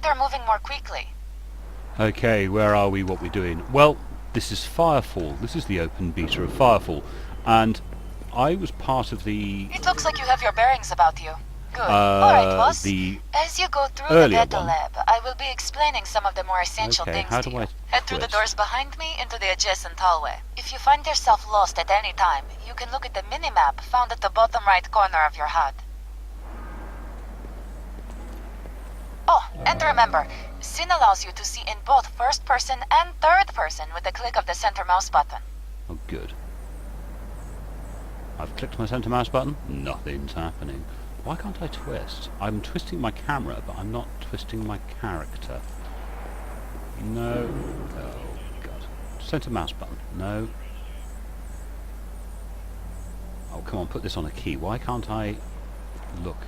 they're moving more quickly. Okay, where are we? What we're doing? Well, this is FireFall. This is the open beta of FireFall, and I was part of the. It looks like you have your bearings about you. Good. Alright, boss. As you go through the beta lab, I will be explaining some of the more essential things to you. Head through the doors behind me into the adjacent hallway. If you find yourself lost at any time, you can look at the minimap found at the bottom right corner of your HUD. Oh, and remember, Sin allows you to see in both first person and third person with a click of the center mouse button. Oh, good. I've clicked my center mouse button. Nothing's happening. Why can't I twist? I'm twisting my camera, but I'm not twisting my character. No. Oh, God. Center mouse button. No. Oh, come on, put this on a key. Why can't I... Look.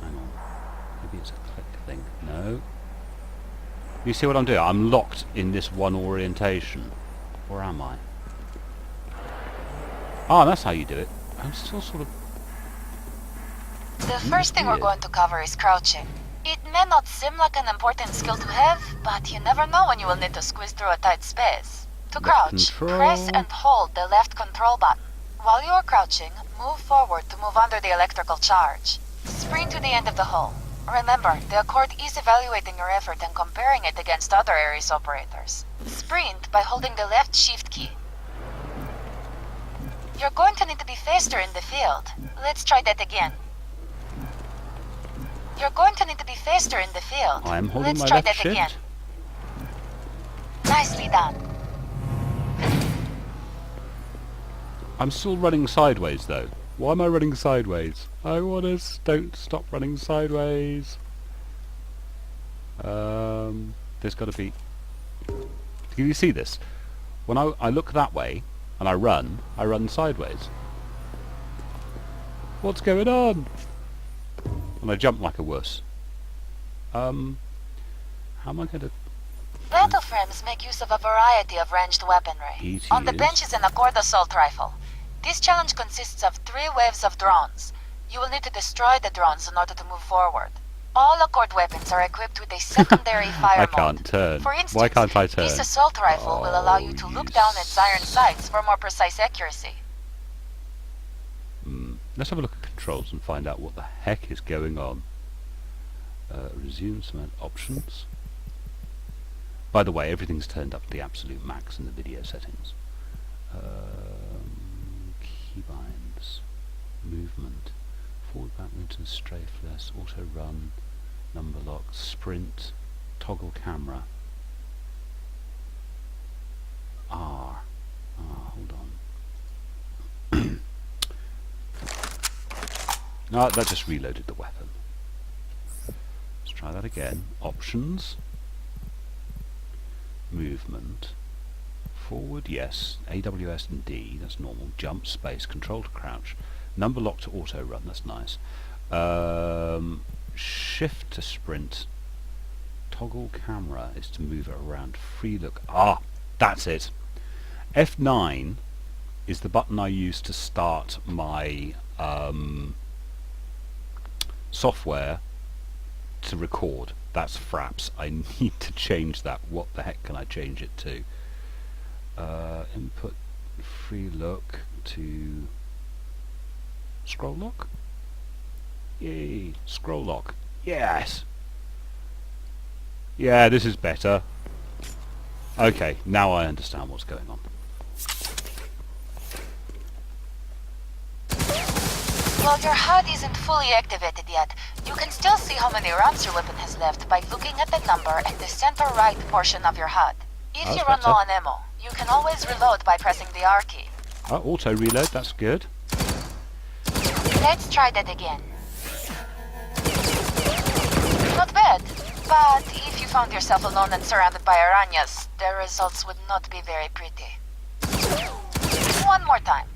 Hang on. Maybe it's a click thing. No. You see what I'm doing? I'm locked in this one orientation. Where am I? Ah, that's how you do it. I'm still sort of... The first thing we're going to cover is crouching. It may not seem like an important skill to have, but you never know when you will need to squeeze through a tight space. To crouch, press and hold the left control button. While you are crouching, move forward to move under the electrical charge. Sprint to the end of the hall. Remember, the Accord is evaluating your effort and comparing it against other Ares operators. Sprint by holding the left shift key. You're going to need to be faster in the field. Let's try that again. You're going to need to be faster in the field. I'm holding Let's my try left that shift. again. Nicely done. I'm still running sideways, though. Why am I running sideways? I want to don't stop running sideways. There's got to be... Can you see this? When I look that way and I run sideways. What's going on? And I jump like a wuss. How am I going to... Battle frames make use of a variety of ranged weaponry. On the bench is an Accord assault rifle. This challenge consists of 3 waves of drones. You will need to destroy the drones in order to move forward. All Accord weapons are equipped with a secondary fire mode. I can't turn. For instance, why can't I turn? This assault rifle will allow you to look down its iron sights for more precise accuracy. Let's have a look at controls and find out what the heck is going on. Resume some options. By the way, everything's turned up to the absolute max in the video settings. Keybinds, movement, forward, backwards and strafe less, auto run, number lock, sprint, toggle camera. R. Hold on. No, that just reloaded the weapon. Let's try that again. Options. Movement. Forward, yes. AWS and D, that's normal. Jump, space, control to crouch. Number lock to auto run, that's nice. Shift to sprint. Toggle camera is to move it around. Free look. Ah, that's it. F9 is the button I use to start my software to record. That's Fraps. I need to change that. What the heck can I change it to? Input free look to scroll lock. Yay, scroll lock. Yes. Yeah, this is better. Okay, now I understand what's going on. While your HUD isn't fully activated yet, you can still see how many rounds your weapon has left by looking at the number at the center right portion of your HUD. If you run low on ammo, you can always reload by pressing the R key. Auto reload, that's good. Let's try that again. Not bad, but if you found yourself alone and surrounded by piranhas, the results would not be very pretty. One more time.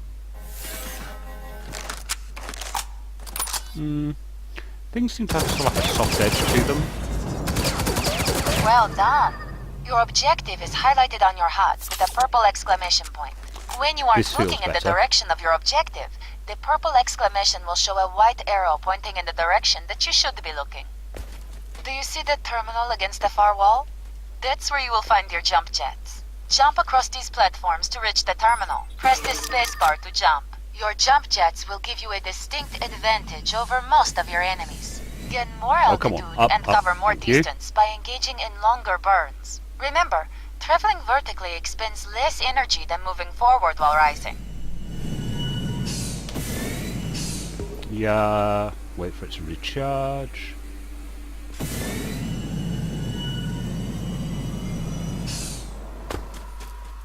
Things seem to have sort of like a soft edge to them. Well done. Your objective is highlighted on your HUD with a purple exclamation point. When you aren't looking in the direction of your objective, the purple exclamation will show a white arrow pointing in the direction that you should be looking. Do you see that terminal against the far wall? That's where you will find your jump jets. Jump across these platforms to reach the terminal. Press the spacebar to jump. Your jump jets will give you a distinct advantage over most of your enemies. Gain more altitude and cover more distance by engaging in longer burns. Remember, traveling vertically expends less energy than moving forward while rising. Yeah, wait for it to recharge.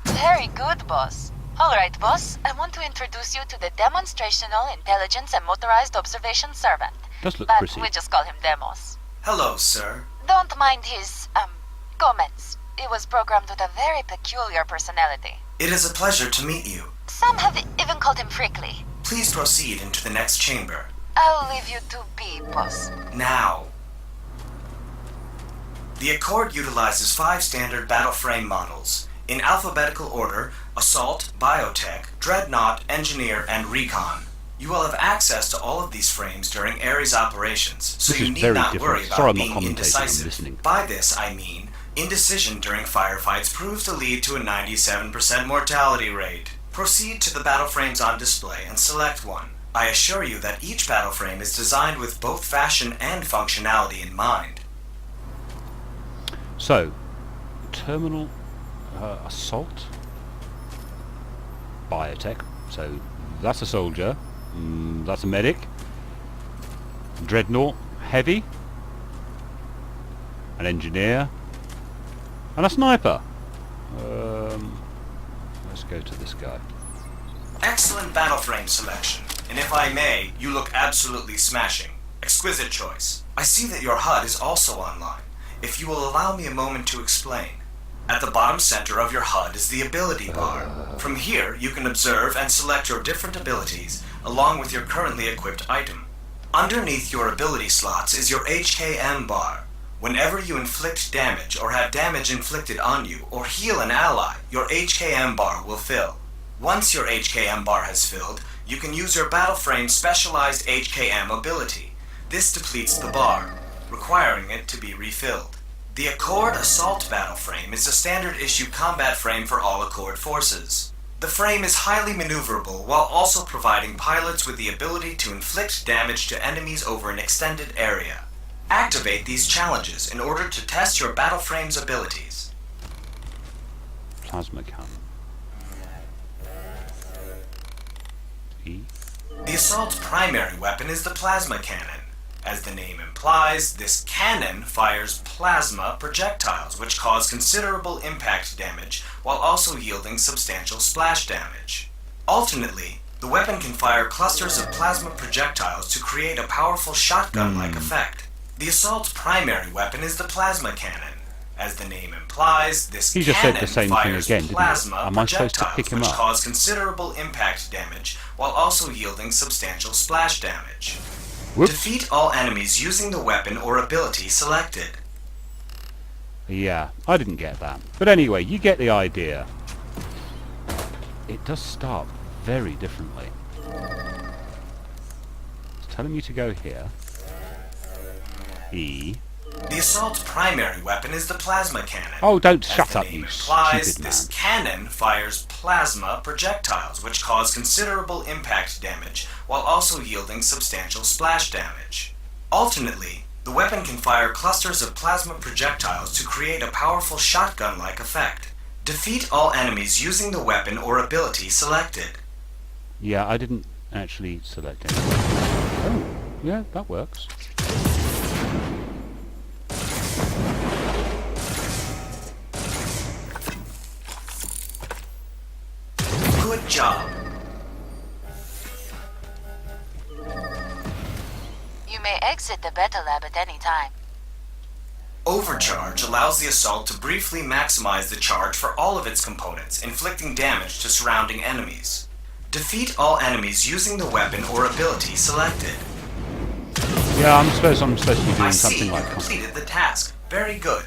Very good, boss. Alright, boss, I want to introduce you to the Demonstrational Intelligence and Motorized Observation Servant. Does look but pretty. we just call him Demos. Hello, sir. Don't mind his, comments. He was programmed with a very peculiar personality. It is a pleasure to meet you. Some have even called him Prickly. Please proceed into the next chamber. I'll leave you to be, boss. Now. The Accord utilizes 5 standard battle frame models, in alphabetical order: Assault, Biotech, Dreadnought, Engineer, and Recon. You will have access to all of these frames during Ares operations, so you need not worry about being indecisive. By this, I mean, indecision during firefights proves to lead to a 97% mortality rate. Proceed to the battle frames on display and select one. I assure you that each battle frame is designed with both fashion and functionality in mind. So, terminal, assault, biotech, so that's a soldier, that's a medic, dreadnought, heavy, an engineer, and a sniper. Let's go to this guy. Excellent battle frame selection, and if I may, you look absolutely smashing. Exquisite choice. I see that your HUD is also online. If you will allow me a moment to explain. At the bottom center of your HUD is the ability bar. From here, you can observe and select your different abilities, along with your currently equipped item. Underneath your ability slots is your HKM bar. Whenever you inflict damage or have damage inflicted on you, or heal an ally, your HKM bar will fill. Once your HKM bar has filled, you can use your battle frame's specialized HKM ability. This depletes the bar, requiring it to be refilled. The Accord Assault Battle Frame is a standard issue combat frame for all Accord forces. The frame is highly maneuverable while also providing pilots with the ability to inflict damage to enemies over an extended area. Activate these challenges in order to test your battle frame's abilities. Plasma cannon. E. The assault's primary weapon is the plasma cannon. As the name implies, this cannon fires plasma projectiles, which cause considerable impact damage while also yielding substantial splash damage. Alternately, the weapon can fire clusters of plasma projectiles to create a powerful shotgun-like effect. The assault's primary weapon is the plasma cannon. As the name implies, this he just said cannon the same fires thing again, plasma didn't he? Am I supposed to projectiles, pick him which up? cause considerable impact damage while also yielding substantial splash damage. Whoops. Defeat all enemies using the weapon or ability selected. Yeah, I didn't get that. But anyway, you get the idea. It does start very differently. It's telling me to go here. E. The assault's primary weapon is the plasma cannon. Oh, don't As shut the up, name you implies, stupid man. this cannon fires plasma projectiles, which cause considerable impact damage, while also yielding substantial splash damage. Alternately, the weapon can fire clusters of plasma projectiles to create a powerful shotgun-like effect. Defeat all enemies using the weapon or ability selected. Yeah, I didn't actually select it. Oh, yeah, that works. Good job. You may exit the beta lab at any time. Overcharge allows the assault to briefly maximize the charge for all of its components, inflicting damage to surrounding enemies. Defeat all enemies using the weapon or ability selected. Yeah, I'm supposed to be doing I see something you like completed the task. Very good.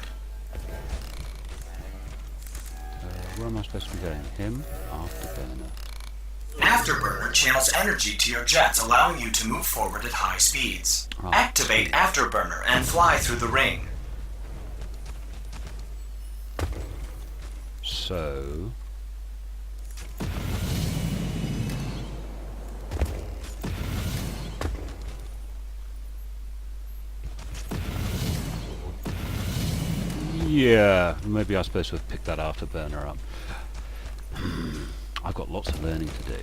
where am I supposed to be going? Him? Afterburner. Afterburner channels energy to your jets, allowing you to move forward at high speeds. Oh, Activate Afterburner and fly through the ring. So... yeah, maybe I was supposed to have picked that afterburner up. I've got lots of learning to do.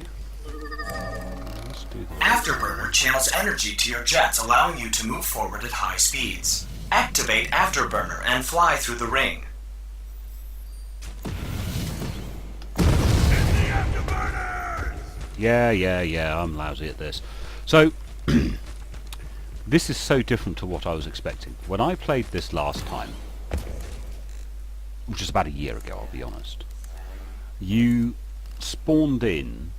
Let's do this. Afterburner channels energy to your jets, allowing you to move forward at high speeds. Activate Afterburner and fly through the ring. Yeah, I'm lousy at this. So, this is so different to what I was expecting. When I played this last time, which was about a year ago, I'll be honest, you spawned in...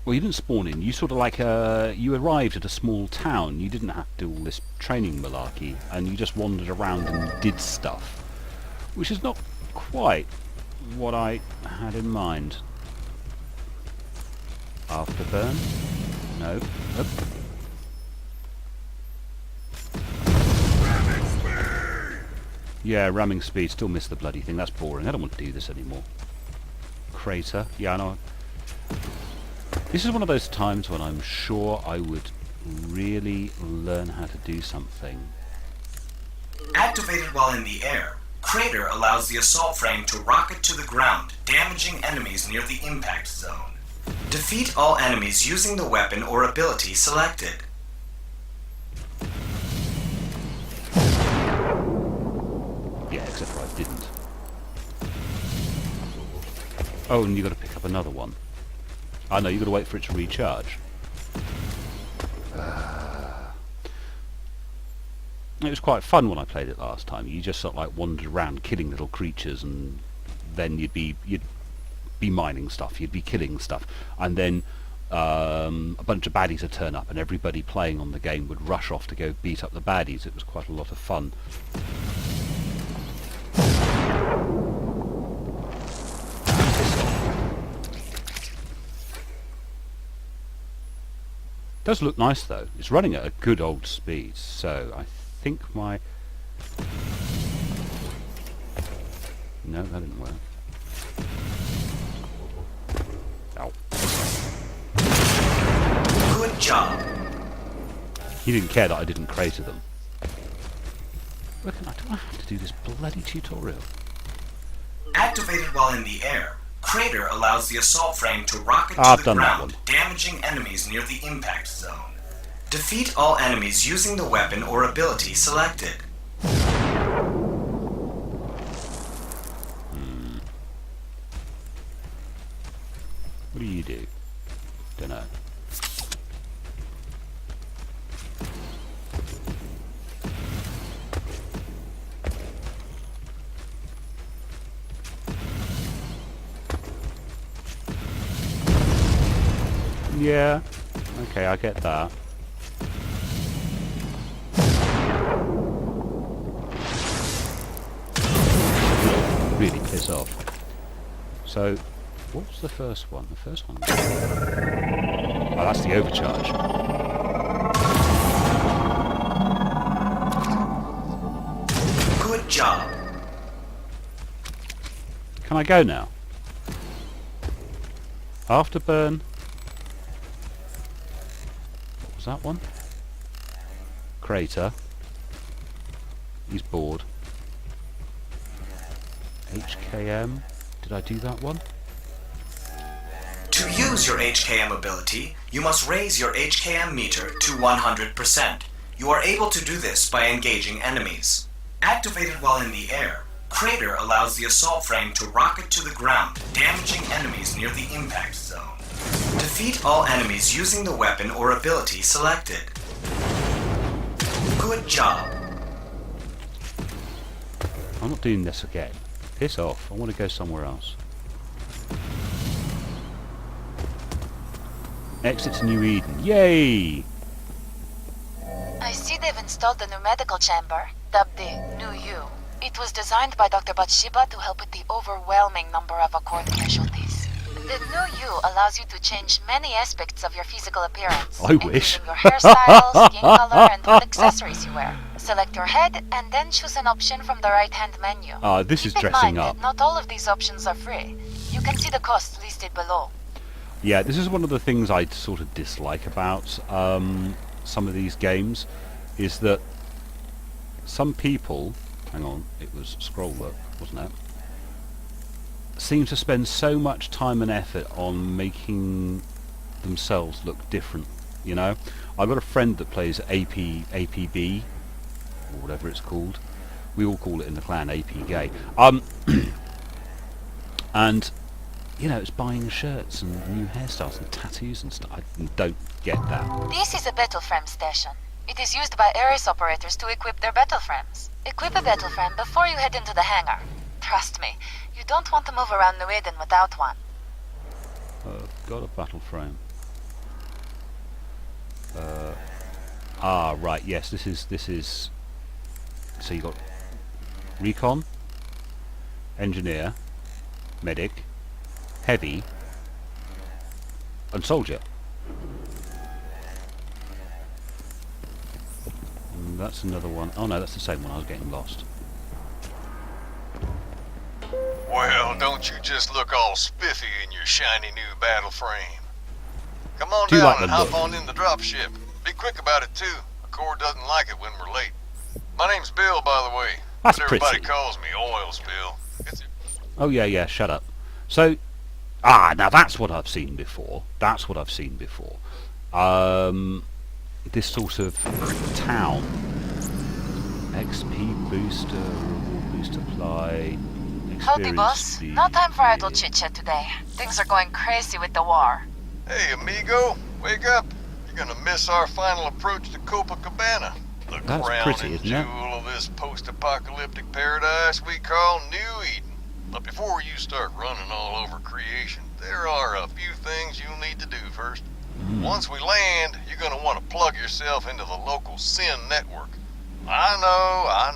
well, you didn't spawn in, you sort of like, you arrived at a small town. You didn't have to do all this training malarkey, and you just wandered around and did stuff, which is not quite what I had in mind. Afterburn? No. Nope. Yeah, ramming speed. Still miss the bloody thing. That's boring. I don't want to do this anymore. Crater. Yeah, I know. This is one of those times when I'm sure I would really learn how to do something. Activated while in the air, Crater allows the assault frame to rocket to the ground, damaging enemies near the impact zone. Defeat all enemies using the weapon or ability selected. Yeah, except for I didn't. Oh, and you got to pick up another one. I know, you got to wait for it to recharge. It was quite fun when I played it last time. You just sort of like wandered around killing little creatures, and then you'd be mining stuff, you'd be killing stuff, and then a bunch of baddies would turn up, and everybody playing on the game would rush off to go beat up the baddies. It was quite a lot of fun. Does look nice though. It's running at a good old speed, so I think my... no, that didn't work. Ow. Good job. He didn't care that I didn't crater them. Do I have to do this bloody tutorial? Activated while in the air, Crater allows the assault frame to rocket to I've the done that ground, one. damaging enemies near the impact zone. Defeat all enemies using the weapon or ability selected. What do you do? Dunno. Yeah. Okay, I get that. Really piss off. So, what was the first one? The first one... oh, that's the overcharge. Good job. Can I go now? Afterburn. What was that one? Crater. He's bored. HKM. Did I do that one? To use your HKM ability, you must raise your HKM meter to 100%. You are able to do this by engaging enemies. Activated while in the air, Crater allows the assault frame to rocket to the ground, damaging enemies near the impact zone. Defeat all enemies using the weapon or ability selected. Good job. I'm not doing this again. Piss off. I want to go somewhere else. Exit to New Eden. Yay! I see they've installed the new medical chamber, dubbed the New U. It was designed by Dr. Bathsheba to help with the overwhelming number of Accord casualties. The new you allows you to change many aspects of your physical appearance. I wish. Including your hairstyle, skin color, and what accessories you wear. Select your head and then choose an option from the right-hand menu. Ah, this is Keep in dressing mind up. that not all of these options are free. You can see the costs listed below. Yeah, this is one of the things I sort of dislike about some of these games, is that some people, hang on, it was scroll work, wasn't it? Seem to spend so much time and effort on making themselves look different, you know? I've got a friend that plays APB, or whatever it's called. We all call it in the clan AP Gay. And you know, it's buying shirts and new hairstyles and tattoos and stuff. I don't get that. This is a battle frame station. It is used by Ares operators to equip their battle frames. Equip a battle frame before you head into the hangar. Trust me, you don't want to move around New Eden without one. I've got a battle frame. Right, yes, this is... So you got recon, engineer, medic, heavy, and soldier. And that's another one. Oh no, that's the same one. I was getting lost. Well, don't you just look all spiffy in your shiny new battle frame. Come on Do you down like and the hop look? on in the dropship. Be quick about it too. The Corps doesn't like it when we're late. My name's Bill, by the way. That's but everybody pretty. calls me Oil Spill. It's Oh yeah, shut up. So, now that's what I've seen before. That's what I've seen before. This sort of town. XP booster, reward booster apply. Howdy, boss. No time for idle chit-chat today. Things are going crazy with the war. Hey, amigo, wake up. You're gonna miss our final approach to Copacabana. The That's crown pretty, and isn't it? jewel of this post-apocalyptic paradise we call New Eden. But before you start running all over creation, there are a few things you'll need to do first. Once we land, you're gonna want to plug yourself into the local SIN network. I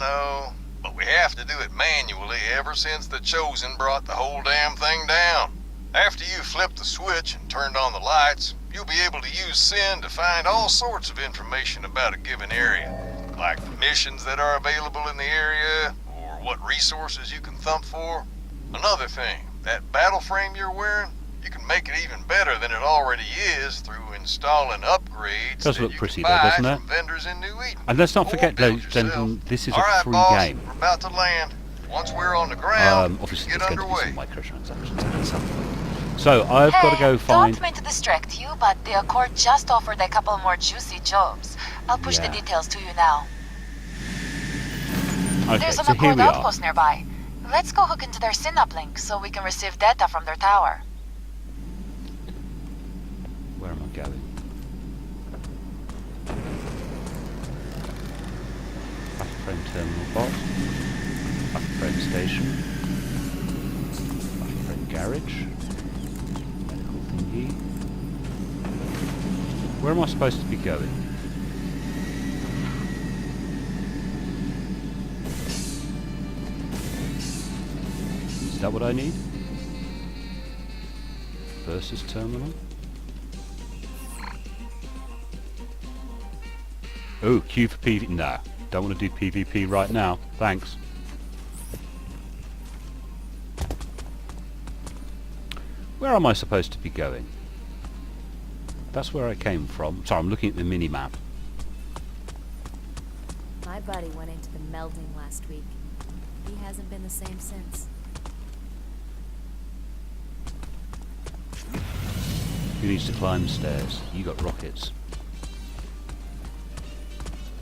know, but we have to do it manually ever since the Chosen brought the whole damn thing down. After you flip the switch and turned on the lights, you'll be able to use SIN to find all sorts of information about a given area, like the missions that are available in the area, or what resources you can thump for. Another thing, that battle frame you're wearing, you can make it even better than it already is through installing upgrades Does that look you pretty can though, buy doesn't it? from vendors in New Eden. And let's not Or forget, build ladies and yourself. gentlemen, this is All a right, free boss, game. we're about to land. Once we're on the ground, Obviously get there's going to be underway. some microtransactions and stuff. So I've got to go find... Don't mean to distract you, but the Accord just offered a couple more juicy jobs. I'll push the Yeah. details to you now. Okay, There's an so here Accord we are. outpost nearby. Let's go hook into their SIN uplink so we can receive data from their tower. Where am I going? Battle frame terminal box. Battle frame station. Battle frame garage. Medical thingy. Where am I supposed to be going? Is that what I need? Versus terminal? Oh, Q for PvP. No, don't want to do PvP right now. Thanks. Where am I supposed to be going? That's where I came from. Sorry, I'm looking at the mini-map. My buddy went into the melding last week. He hasn't been the same since. Who needs to climb stairs? You got rockets.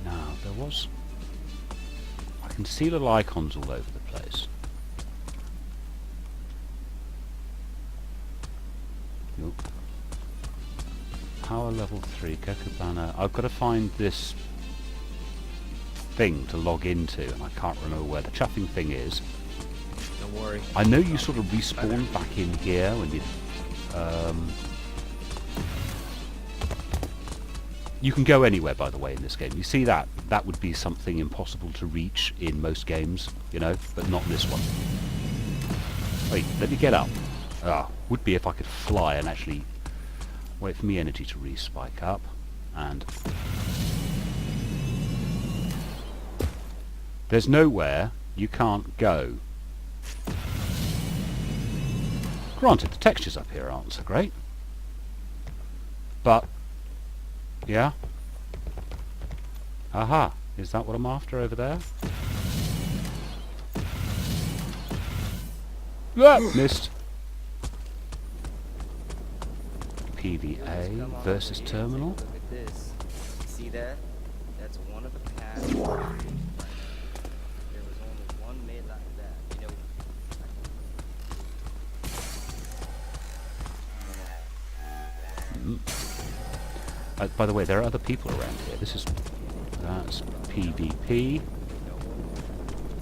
Now, there was... I can see little icons all over the place. Nope. Power level 3, Copacabana. I've got to find this thing to log into, and I can't remember where the chuffing thing is. Don't worry. I know you sort of respawn back in here when you... You can go anywhere, by the way, in this game. You see that? That would be something impossible to reach in most games, you know, but not this one. Wait, let me get up. Ah, would be if I could fly and actually wait for me energy to re-spike up. And there's nowhere you can't go. Granted, the textures up here aren't so great. But, yeah. Aha, is that what I'm after over there? Ah, missed. PVA versus terminal. Look at this. See that? That's one of a kind. There was only one made like that. You know. By the way, there are other people around here. That's PvP.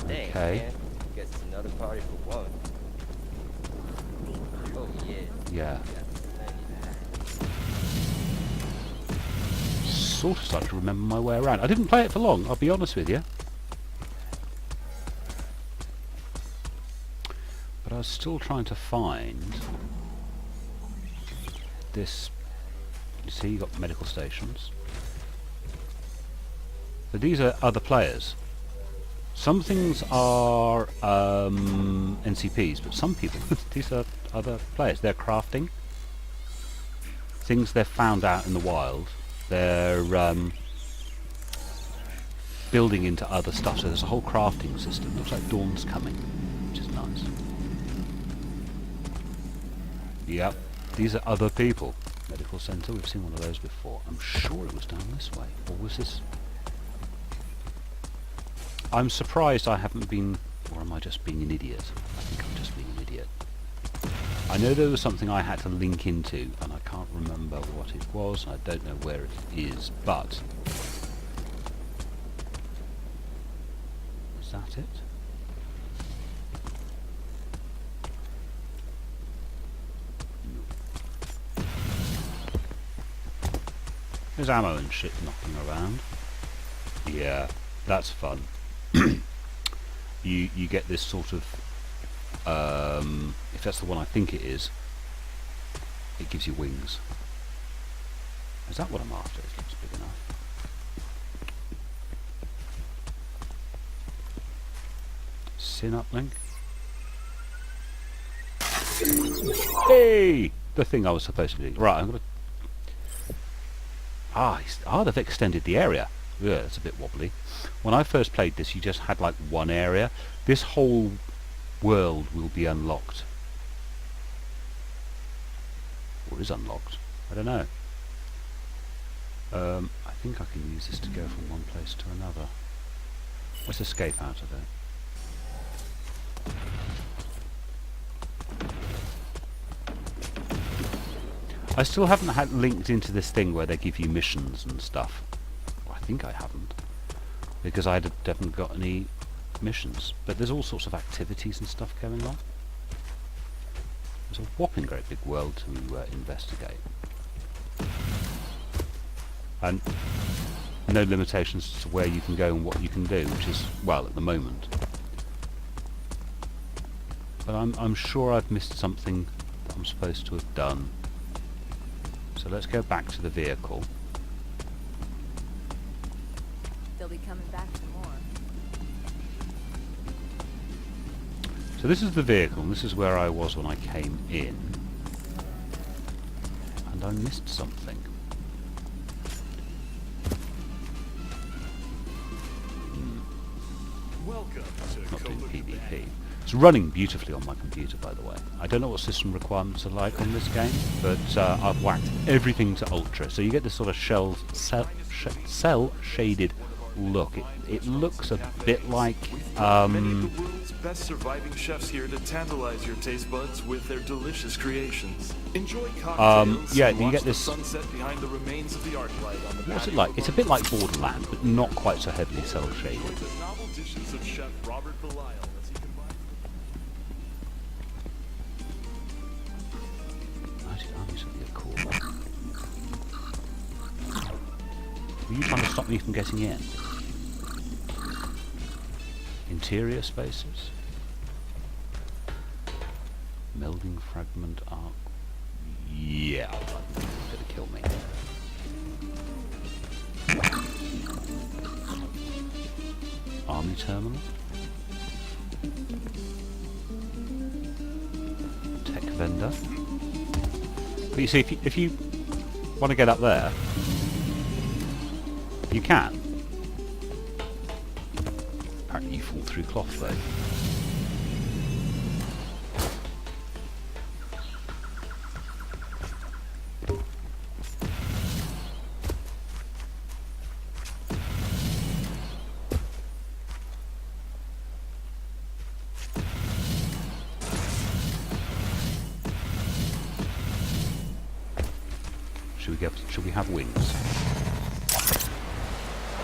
Dang, Okay. man. Guess it's another party for one. Oh yeah. Yeah. Sort of started to remember my way around. I didn't play it for long, I'll be honest with you. But I was still trying to find this. You see, you got medical stations. So these are other players. Some things are NCPs, but some people, these are other players. They're crafting things they've found out in the wild. They're building into other stuff. So there's a whole crafting system. Looks like dawn's coming, which is nice. Yep, these are other people. Medical centre, we've seen one of those before. I'm sure it was down this way. Or was this? I'm surprised I haven't been... Or am I just being an idiot? I think I'm just being an idiot. I know there was something I had to link into, and I can't remember what it was, and I don't know where it is, but... Is that it? There's ammo and shit knocking around. Yeah, that's fun. You get this sort of, if that's the one I think it is, it gives you wings. Is that what I'm after? It looks big enough. Sin uplink. Hey! The thing I was supposed to do. Right, I'm gonna... they've extended the area. Yeah, it's a bit wobbly. When I first played this, you just had like one area. This whole world will be unlocked. Or is unlocked. I don't know. I think I can use this to go from one place to another. Let's escape out of it. I still haven't had linked into this thing where they give you missions and stuff. Well, I think I haven't, because I haven't got any missions. But there's all sorts of activities and stuff going on. There's a whopping great big world to investigate. And no limitations to where you can go and what you can do, which is, well, at the moment. But I'm sure I've missed something that I'm supposed to have done. So let's go back to the vehicle. They'll be coming back for more. So this is the vehicle, and this is where I was when I came in. And I missed something. Welcome to Not doing Code PvP. It's running beautifully on my computer, by the way. I don't know what system requirements are like on this game, but I've whacked everything to ultra. So you get this sort of cell-shaded look. It looks a bit like... many of the world's best surviving chefs here to tantalize your taste buds with their delicious creations. Enjoy cocktails. yeah, and you watch get the this... sunset behind the remains of the arc light on the What's it patio like? It's a bit like Borderlands, but not quite so heavily Enjoy cell-shaded. the novel dishes of Chef Robert Belial as he combines. 99 is something cool. Were you trying to stop me from getting in? Interior spaces? Melding Ring fragment arc. Yeah, that's gonna kill me. Army terminal. Tech vendor. But you see, if you want to get up there, you can. Apparently you fall through cloth though. Should we have wings?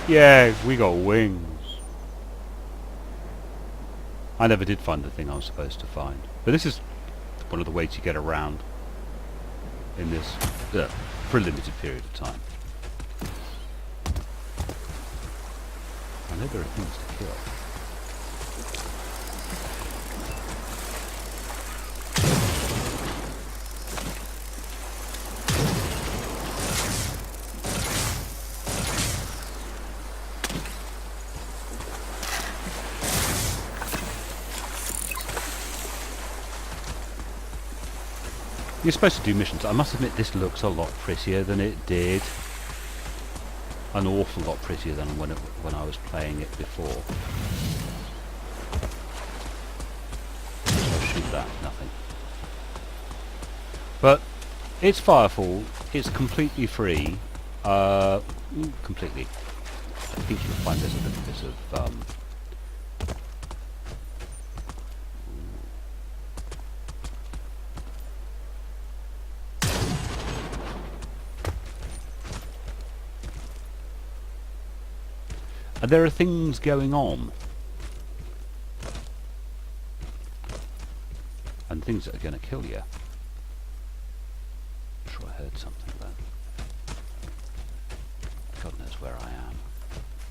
Yeah, we got wings. I never did find the thing I was supposed to find. But this is one of the ways you get around in this for a limited period of time. I know there are things to kill. You're supposed to do missions. I must admit this looks a lot prettier than it did. An awful lot prettier than when I was playing it before. So shoot that, nothing. But it's Firefall, it's completely free. Completely. I think you'll find there's a little bit of and there are things going on. And things that are going to kill you. I'm sure I heard something there. God knows where I am.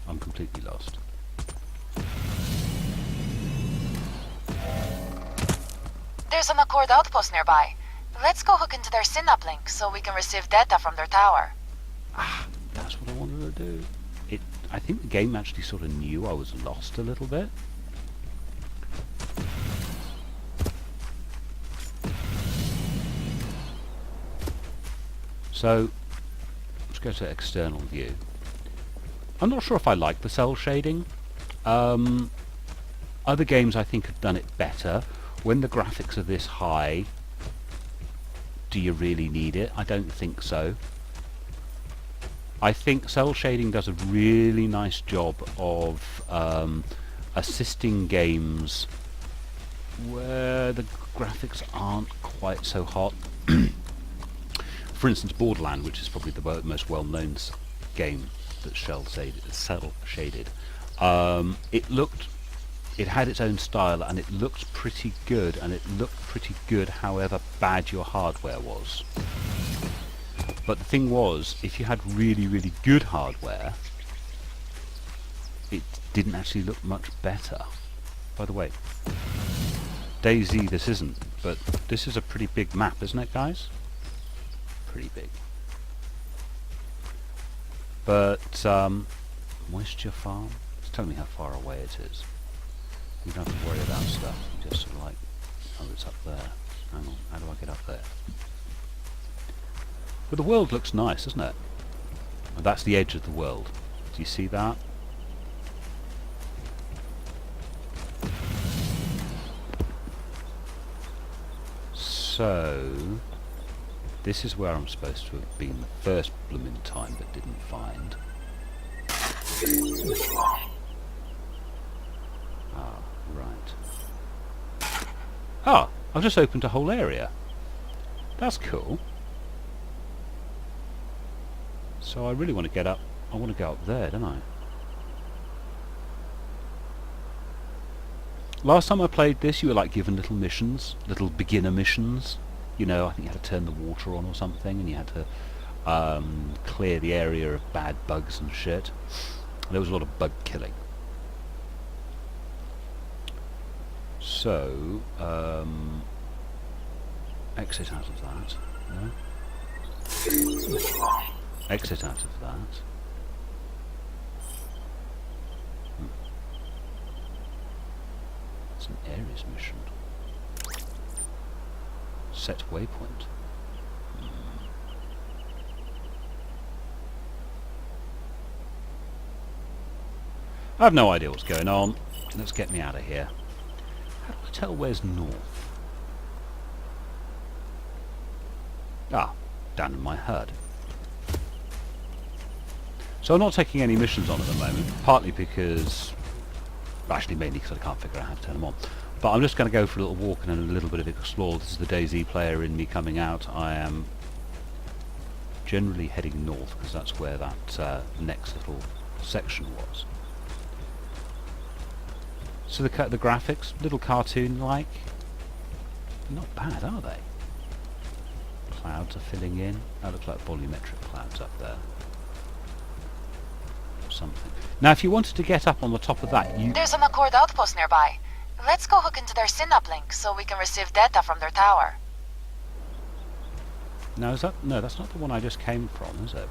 I'm completely lost. There's an Accord outpost nearby. Let's go hook into their SYNAP link so we can receive data from their tower. Ah, that's what I wanted to do. I think the game actually sort of knew I was lost a little bit. So, let's go to external view. I'm not sure if I like the cell shading. Other games I think have done it better. When the graphics are this high, do you really need it? I don't think so. I think cell shading does a really nice job of assisting games where the graphics aren't quite so hot. For instance, Borderlands, which is probably the most well-known game that's cell shaded. It had its own style and it looked pretty good, and it looked pretty good however bad your hardware was. But the thing was, if you had really, really good hardware, it didn't actually look much better. By the way, DayZ this isn't, but this is a pretty big map, isn't it, guys? Pretty big. But, moisture farm? It's telling me how far away it is. You don't have to worry about stuff. You just sort of like, oh, it's up there. Hang on, how do I get up there? But the world looks nice, doesn't it? And that's the edge of the world. Do you see that? So, this is where I'm supposed to have been the first blooming time but didn't find. Ah, right. Ah, I've just opened a whole area. That's cool. So I really want to get up. I want to go up there, don't I? Last time I played this, you were like given little missions, little beginner missions. You know, I think you had to turn the water on or something, and you had to clear the area of bad bugs and shit. There was a lot of bug killing. So, Exit out of that. No. Exit out of that. It's an Ares mission. Set waypoint. I have no idea what's going on. Let's get me out of here. How do I tell where's north? Ah, down in my HUD. So I'm not taking any missions on at the moment, partly because... actually mainly because I can't figure out how to turn them on. But I'm just going to go for a little walk and a little bit of explore. This is the DayZ player in me coming out. I am generally heading north because that's where that next little section was. So the graphics, little cartoon-like, not bad, are they? Clouds are filling in. That looks like volumetric clouds up there. Something. Now, if you wanted to get up on the top of that, you... There's an Accord outpost nearby. Let's go hook into their synuplink so we can receive data from their tower. Now, is that... no, that's not the one I just came from, is it?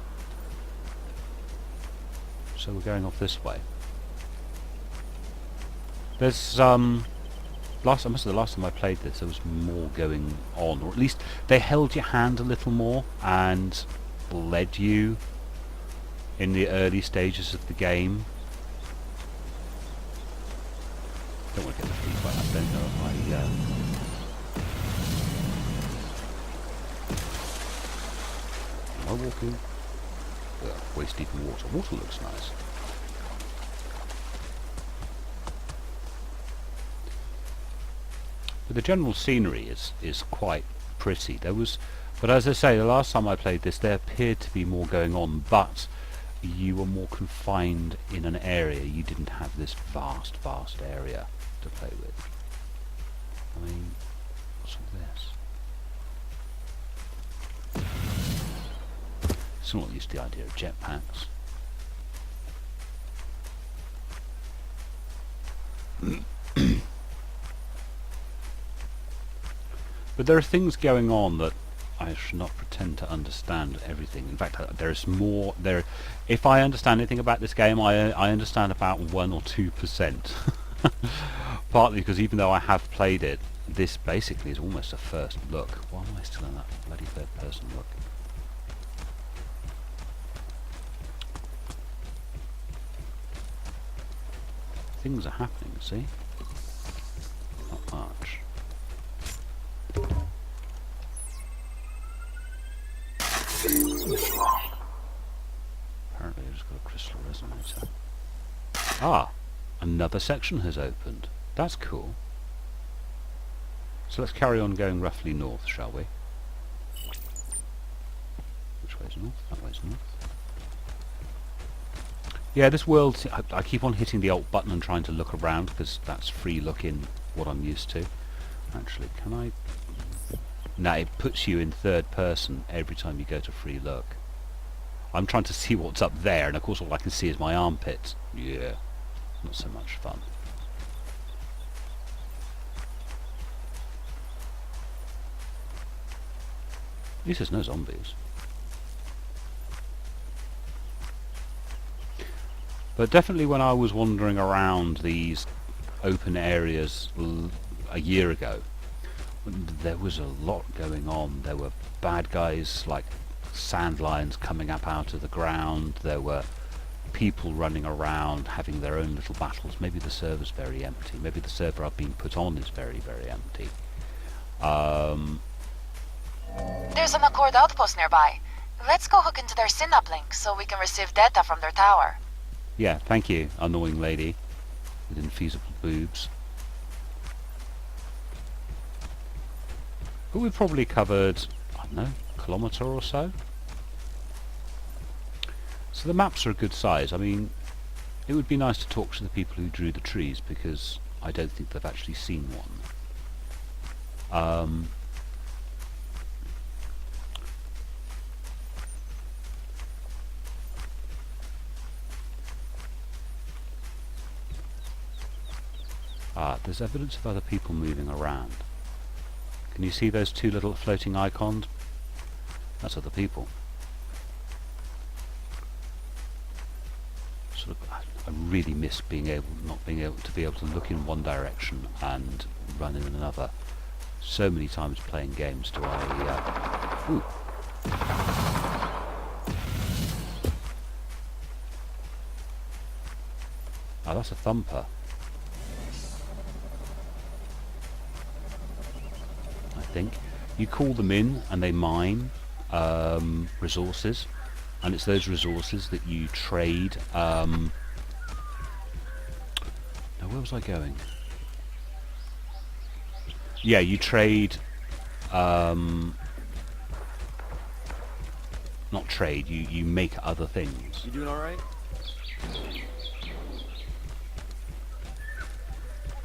So we're going off this way. There's, I must have the last time I played this, there was more going on. Or at least they held your hand a little more and led you in the early stages of the game. Don't want to get the feet like that, don't know. Am I walking? Waist deep in water. Water looks nice. But the general scenery is quite pretty. But as I say, the last time I played this, there appeared to be more going on, but you were more confined in an area. You didn't have this vast area to play with. I mean, what's all this? Still not used to the idea of jetpacks. But there are things going on that I should not pretend to understand everything. In fact, there's more there. If I understand anything about this game, I understand about 1 or 2%. Partly because even though I have played it, this basically is almost a first look. Why am I still in that bloody third person look? Things are happening, see? Not much. Apparently I've just got a crystal resonator. Ah! Another section has opened. That's cool. So let's carry on going roughly north, shall we? Which way's north? That way's north. Yeah, this world... I keep on hitting the Alt button and trying to look around, because that's free looking, what I'm used to. Actually, can I... No, it puts you in third person every time you go to free look. I'm trying to see what's up there, and of course all I can see is my armpits. Yeah, not so much fun. At least there's no zombies. But definitely when I was wandering around these open areas a year ago, there was a lot going on. There were bad guys like sand lions coming up out of the ground. There were people running around having their own little battles. Maybe the server's very empty. Maybe the server I've been put on is very, very empty. There's an Accord outpost nearby. Let's go hook into their synuplink so we can receive data from their tower. Yeah, thank you, annoying lady with infeasible boobs. But we've probably covered, I don't know, a kilometre or so. So the maps are a good size. I mean, it would be nice to talk to the people who drew the trees, because I don't think they've actually seen one. There's evidence of other people moving around. Can you see those two little floating icons? That's other people. Sort of, I really miss not being able to look in one direction and run in another. So many times playing games do I... ooh. Oh, that's a thumper. I think. You call them in and they mine resources, and it's those resources that you trade. Now, where was I going? Yeah, you trade... not trade, you make other things. You doing alright?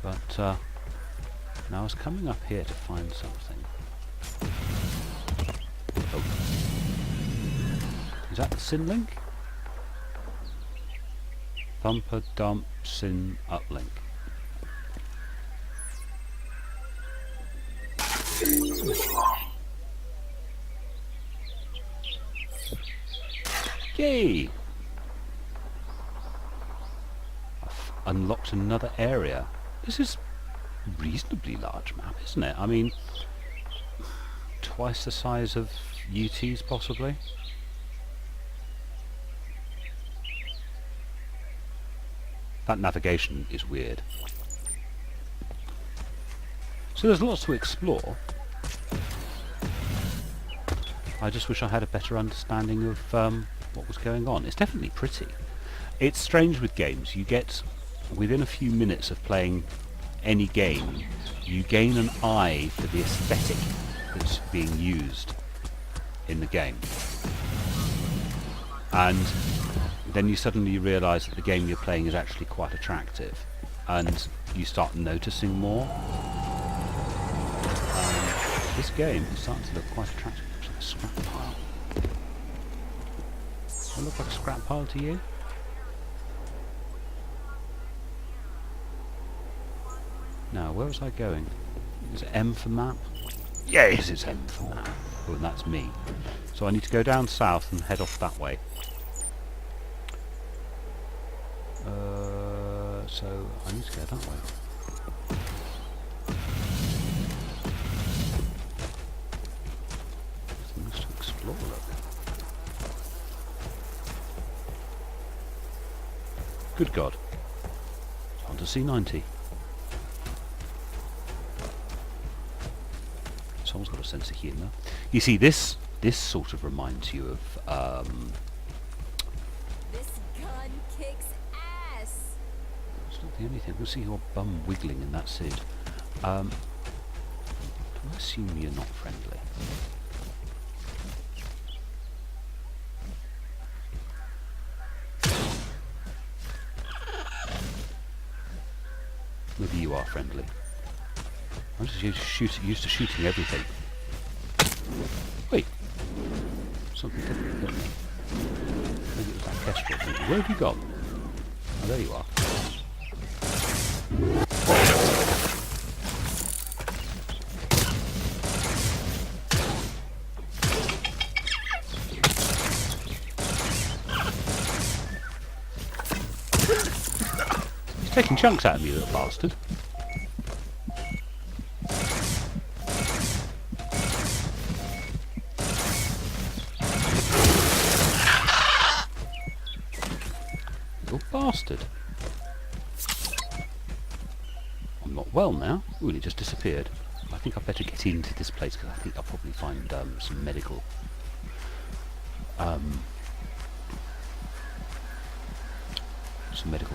But now I was coming up here to find something. Oh. Is that the sin link? Thumper dump sin uplink. Yay! I've unlocked another area. This is a reasonably large map, isn't it? I mean, twice the size of UT's possibly. That navigation is weird. So there's lots to explore. I just wish I had a better understanding of what was going on. It's definitely pretty. It's strange with games. You get, within a few minutes of playing any game, you gain an eye for the aesthetic that's being used in the game. And then you suddenly realise that the game you're playing is actually quite attractive, and you start noticing more. This game is starting to look quite attractive. It looks like a scrap pile. Does it look like a scrap pile to you? Now, where was I going? Is it M for map? Yes, it's M for map. Oh, and that's me. So I need to go down south and head off that way. So I need to go that way. Things to explore, look. Good God. It's on to C90. Someone's got a sense of humour. You see, this sort of reminds you of This gun kicks ass. it's not the only thing. We'll see your bum wiggling in that suit. Do I assume you're not friendly? Maybe you are friendly. I'm just used to shooting everything. Wait. Something didn't hit me. Maybe it was that kestrel thing. Where have you gone? Oh, there you are. He's taking chunks out of me, little bastard. Little bastard. I'm not well now. Ooh, and it just disappeared. I think I'd better get into this place because I think I'll probably find some medical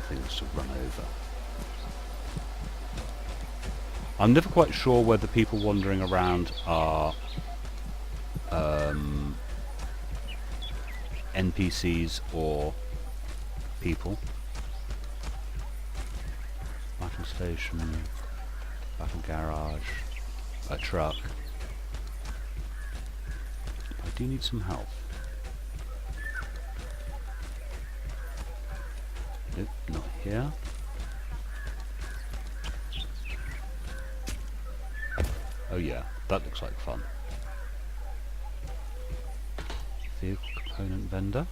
things to run over. I'm never quite sure whether people wandering around are NPCs or people. Battle station, battle garage, a truck. I do need some help. Nope, not here. Oh yeah, that looks like fun. Vehicle component vendor.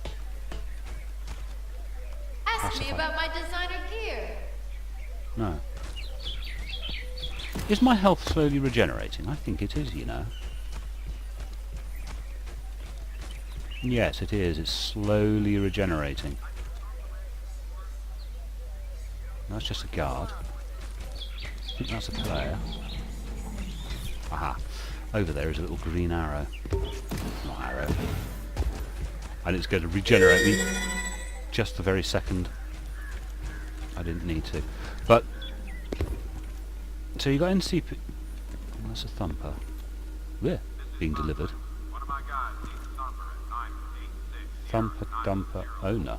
Ask me about my designer gear. No. Is my health slowly regenerating? I think it is, you know. Yes, it is. It's slowly regenerating. That's just a guard. I think that's a player. Aha. Over there is a little green arrow. Not arrow. And it's going to regenerate me just the very second I didn't need to. But, so you got NCP... Oh, that's a thumper. Yeah, being delivered. Thumper, dumper, owner.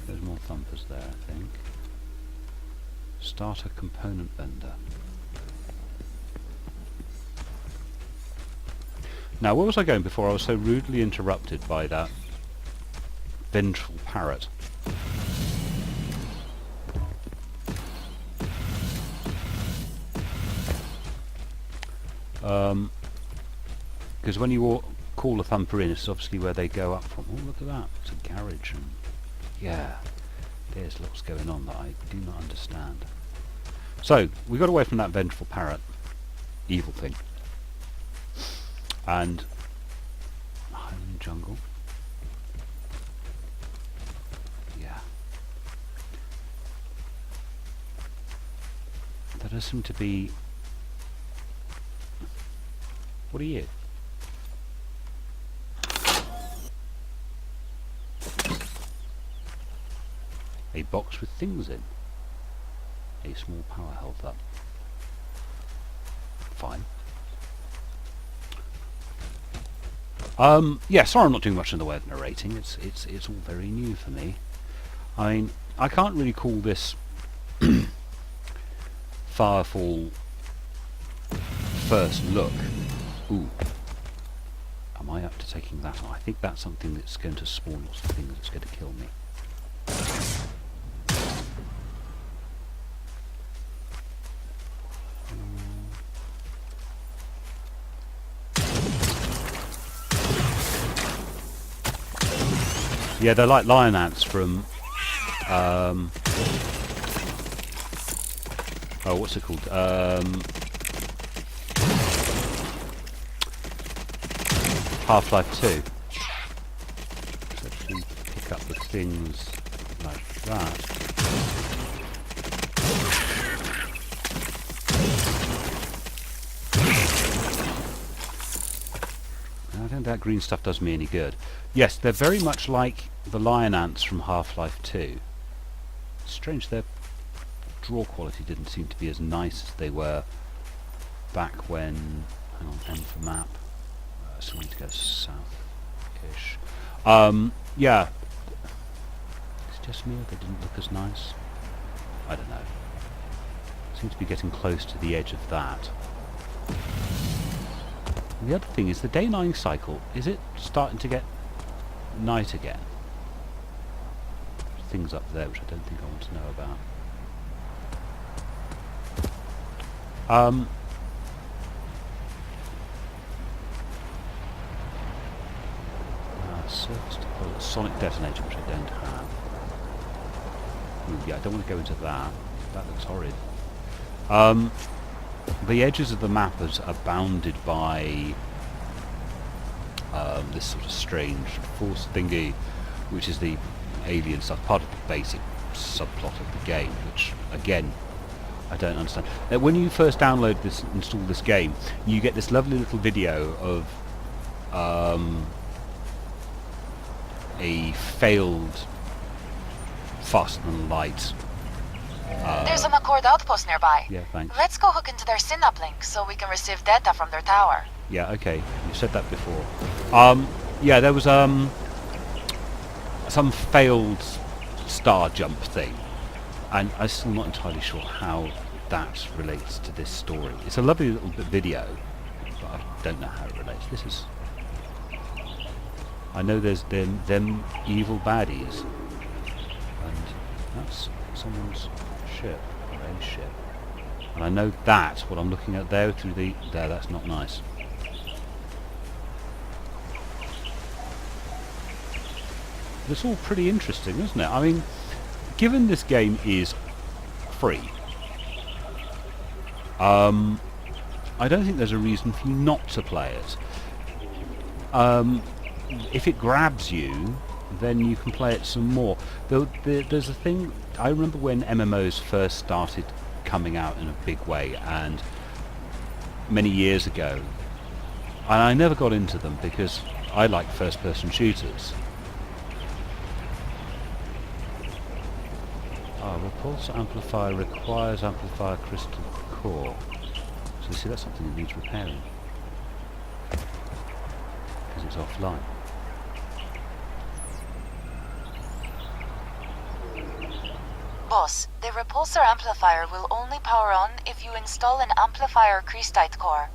There's more thumpers there, I think. Starter component vendor. Now, where was I going before I was so rudely interrupted by that vengeful parrot? Because when you call a thumper in, it's obviously where they go up from. Oh, look at that. It's a garage. And yeah, there's lots going on that I do not understand. So, we got away from that vengeful parrot. Evil thing. And Highland Jungle. Yeah. There does seem to be... What are you? A box with things in. A small power health up. Fine. Yeah, sorry I'm not doing much in the way of narrating. It's all very new for me. I mean, I can't really call this FireFall first look. Ooh. Am I up to taking that on? I think that's something that's going to spawn lots of things that's going to kill me. Yeah, they're like lion ants from... oh, what's it called? Half-Life 2. Let's actually pick up the things like that. I don't think that green stuff does me any good. Yes, they're very much like the lion ants from Half-Life 2. Strange their draw quality didn't seem to be as nice as they were back when... Hang on, M for map. So we need to go south-ish. Yeah. It's just me, or they didn't look as nice? I don't know. Seem to be getting close to the edge of that. And the other thing is the day-night cycle. Is it starting to get night again? There's things up there which I don't think I want to know about. Surface to pull a sonic detonator, which I don't have. Ooh, yeah, I don't want to go into that. That looks horrid. The edges of the map are bounded by this sort of strange force thingy, which is the alien stuff, part of the basic subplot of the game, which, again, I don't understand. When you first download this, install this game, you get this lovely little video of a failed faster than light. There's an Accord outpost nearby. Yeah, thanks. Let's go hook into their synuplink so we can receive data from their tower. Yeah, okay. You said that before. Yeah, there was some failed star jump thing, and I'm still not entirely sure how that relates to this story. It's a lovely little video, but I don't know how it relates. This is... I know there's them evil baddies, and that's someone's ship, or a ship. And I know that's what I'm looking at there through the... There, that's not nice. But it's all pretty interesting, isn't it? I mean, given this game is free, I don't think there's a reason for you not to play it. If it grabs you, then you can play it some more. There's a thing... I remember when MMOs first started coming out in a big way, and many years ago, and I never got into them because I like first-person shooters. Repulsor amplifier requires amplifier crystal core. So you see, that's something that needs repairing because it's offline. Boss, the repulsor amplifier will only power on if you install an amplifier crystite core.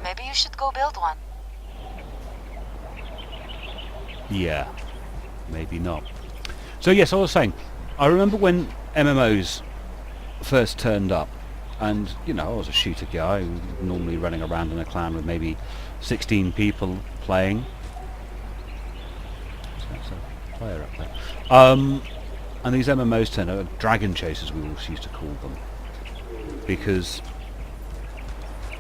Maybe you should go build one. Yeah, maybe not. So yes, I was saying, I remember when MMOs first turned up, and you know, I was a shooter guy, normally running around in a clan with maybe 16 people playing. So that's a player up there. And these MMOs turned out, dragon chasers we also used to call them, because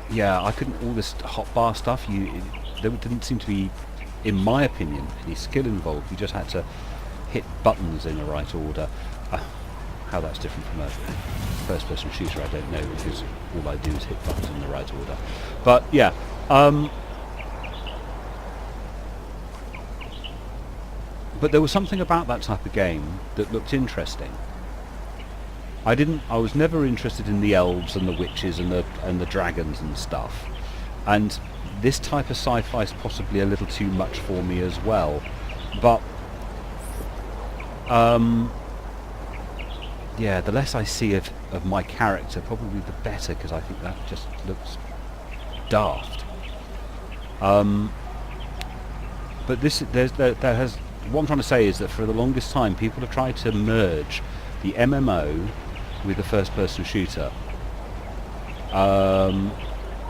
yeah, I couldn't, all this hotbar stuff, there didn't seem to be, in my opinion, any skill involved. You just had to hit buttons in the right order. How that's different from a first-person shooter, I don't know, because all I do is hit buttons in the right order. But yeah, but there was something about that type of game that looked interesting. I was never interested in the elves and the witches and the dragons and stuff. And this type of sci-fi is possibly a little too much for me as well. But yeah, the less I see of my character, probably the better, because I think that just looks daft. But what I'm trying to say is that for the longest time, people have tried to merge the MMO with the first-person shooter. That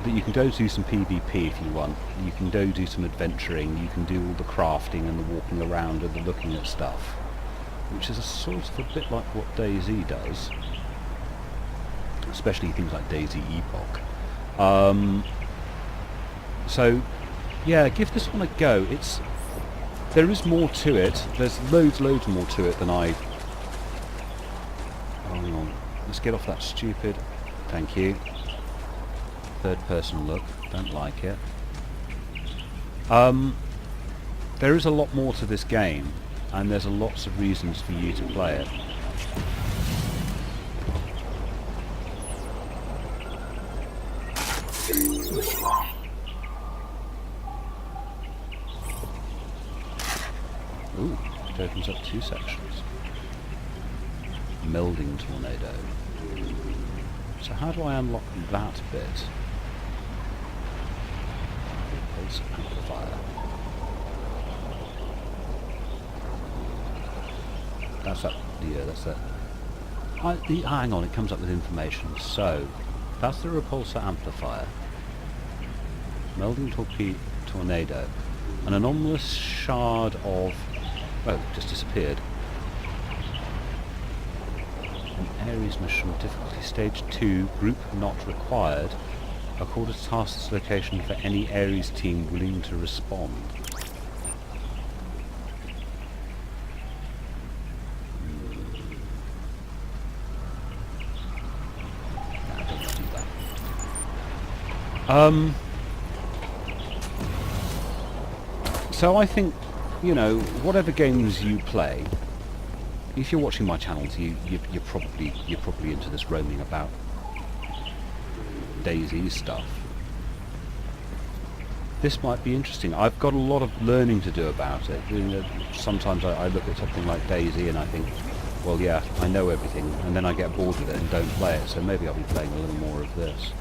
you can go do some PvP if you want. You can go do some adventuring. You can do all the crafting and the walking around and the looking at stuff, which is a sort of a bit like what DayZ does, especially things like DayZ Epoch. So, yeah, give this one a go. There is more to it. There's loads more to it than I... Hang on. Let's get off that stupid... Thank you. Third-person look. Don't like it. There is a lot more to this game, and there's lots of reasons for you to play it. Ooh, it opens up 2 sections. Melding tornado. So how do I unlock that bit? Repulsor amplifier. That's that. Yeah, that's that. Hang on, it comes up with information. So that's the repulsor amplifier. Melding tornado. An anomalous shard of... Oh, just disappeared. An Ares mission, difficulty stage 2, group not required. Accord a task's location for any Ares team willing to respond. Nah, don't do that. So I think, you know, whatever games you play, if you're watching my channel, you're probably into this roaming about DayZ stuff. This might be interesting. I've got a lot of learning to do about it. You know, sometimes I look at something like DayZ and I think, well, yeah, I know everything, and then I get bored with it and don't play it. So maybe I'll be playing a little more of this.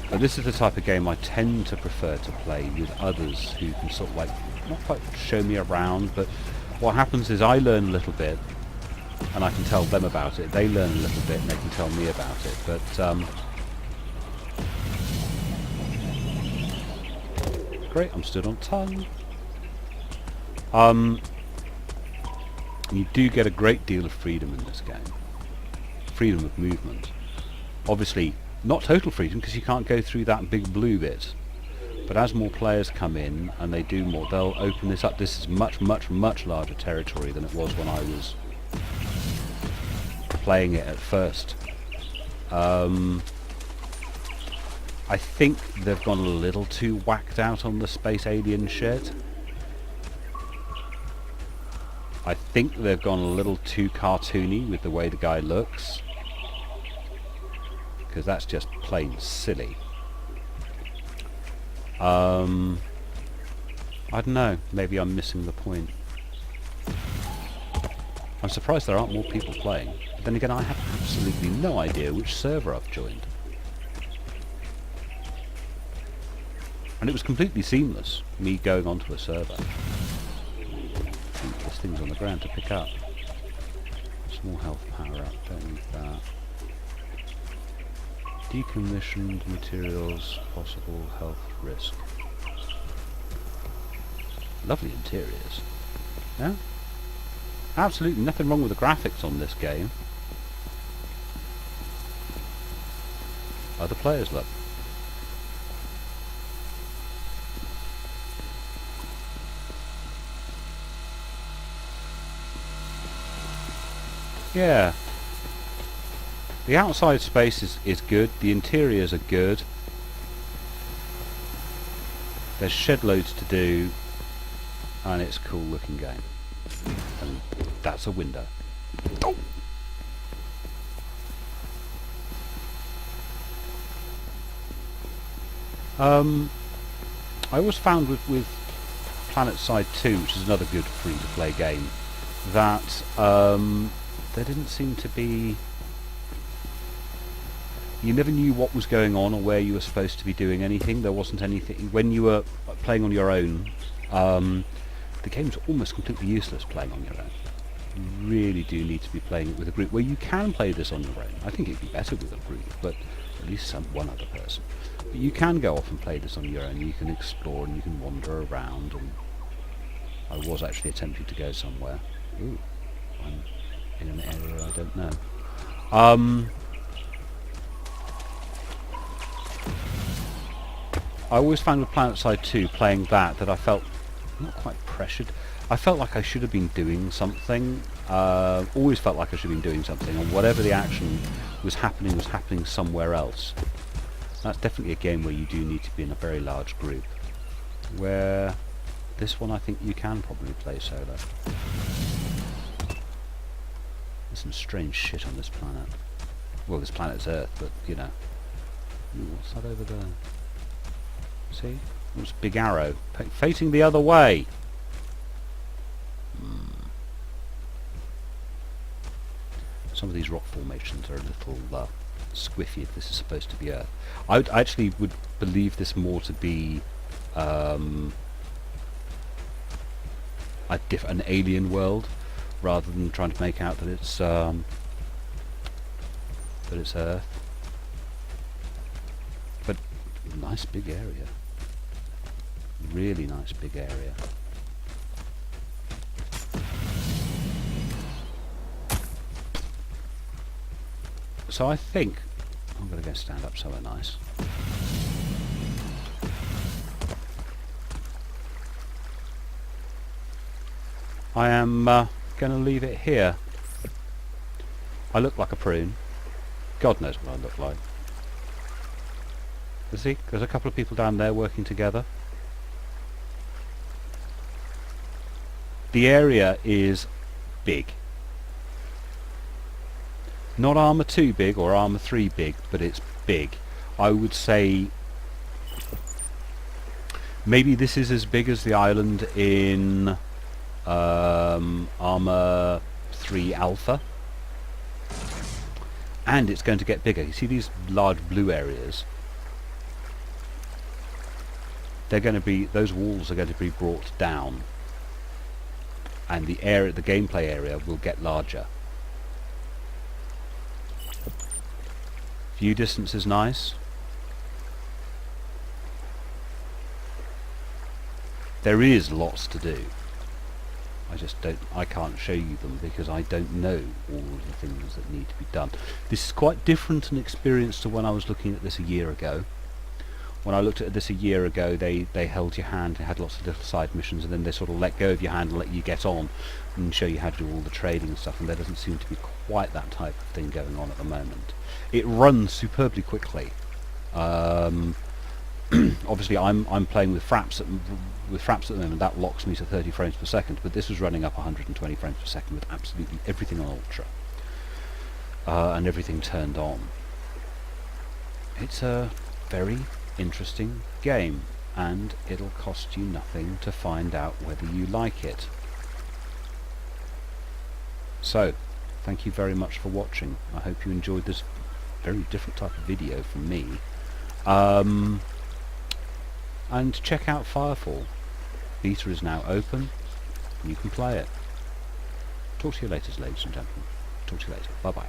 But this is the type of game I tend to prefer to play with others who can sort of like, not quite show me around, but what happens is I learn a little bit, and I can tell them about it. They learn a little bit and they can tell me about it. But great, I'm stood on tongue. You do get a great deal of freedom in this game. Freedom of movement. Obviously, not total freedom because you can't go through that big blue bit. But as more players come in and they do more, they'll open this up. This is much, much, much larger territory than it was when I was playing it at first. I think they've gone a little too whacked out on the space alien shit. I think they've gone a little too cartoony with the way the guy looks. Because that's just plain silly. I don't know, maybe I'm missing the point. I'm surprised there aren't more people playing. But then again, I have absolutely no idea which server I've joined. And it was completely seamless, me going onto a server. Ooh, this thing's on the ground to pick up. Small health power up, don't need that. Decommissioned materials, possible health risk. Lovely interiors. Yeah? Absolutely nothing wrong with the graphics on this game. Other players look. Yeah. The outside space is good, the interiors are good. There's shed loads to do, and it's a cool looking game. And that's a window. Oh! I always found with PlanetSide 2, which is another good free-to-play game, that there didn't seem to be... You never knew what was going on or where you were supposed to be doing anything. There wasn't anything... When you were playing on your own, the game's almost completely useless playing on your own. You really do need to be playing it with a group, where you can play this on your own. I think it'd be better with a group, but at least one other person. But you can go off and play this on your own. You can explore and you can wander around. And I was actually attempting to go somewhere. Ooh, I'm in an area I don't know. I always found with PlanetSide 2 playing that I felt not quite pressured. I felt like I should have been doing something. Always felt like I should have been doing something, and whatever the action was happening somewhere else. That's definitely a game where you do need to be in a very large group. Where this one I think you can probably play solo. There's some strange shit on this planet. Well, this planet's Earth, but you know. Ooh, what's that over there? See? It's a big arrow. Facing the other way! Some of these rock formations are a little squiffy if this is supposed to be Earth. I actually would believe this more to be an alien world, rather than trying to make out that it's Earth. But nice big area. Really nice big area. So I think I'm going to go stand up somewhere nice. I am going to leave it here. I look like a prune. God knows what I look like. You see, there's a couple of people down there working together. The area is big. Not Armour 2 big or Armour 3 big, but it's big. I would say maybe this is as big as the island in Armour 3 Alpha. And it's going to get bigger. You see these large blue areas? They're going to be, those walls are going to be brought down. And the area, the gameplay area, will get larger. View distance is nice. There is lots to do. I can't show you them because I don't know all of the things that need to be done. This is quite different an experience to when I was looking at this a year ago. When I looked at this a year ago, they held your hand, they had lots of little side missions, and then they sort of let go of your hand and let you get on and show you how to do all the trading and stuff, and there doesn't seem to be quite that type of thing going on at the moment. It runs superbly quickly. Obviously I'm playing with fraps at the moment. That locks me to 30 frames per second, but this was running up 120 frames per second with absolutely everything on ultra and everything turned on. It's a very interesting game, and it'll cost you nothing to find out whether you like it. So, thank you very much for watching. I hope you enjoyed this very different type of video from me. And check out FireFall. Beta is now open. You can play it. Talk to you later, ladies and gentlemen. Talk to you later. Bye-bye.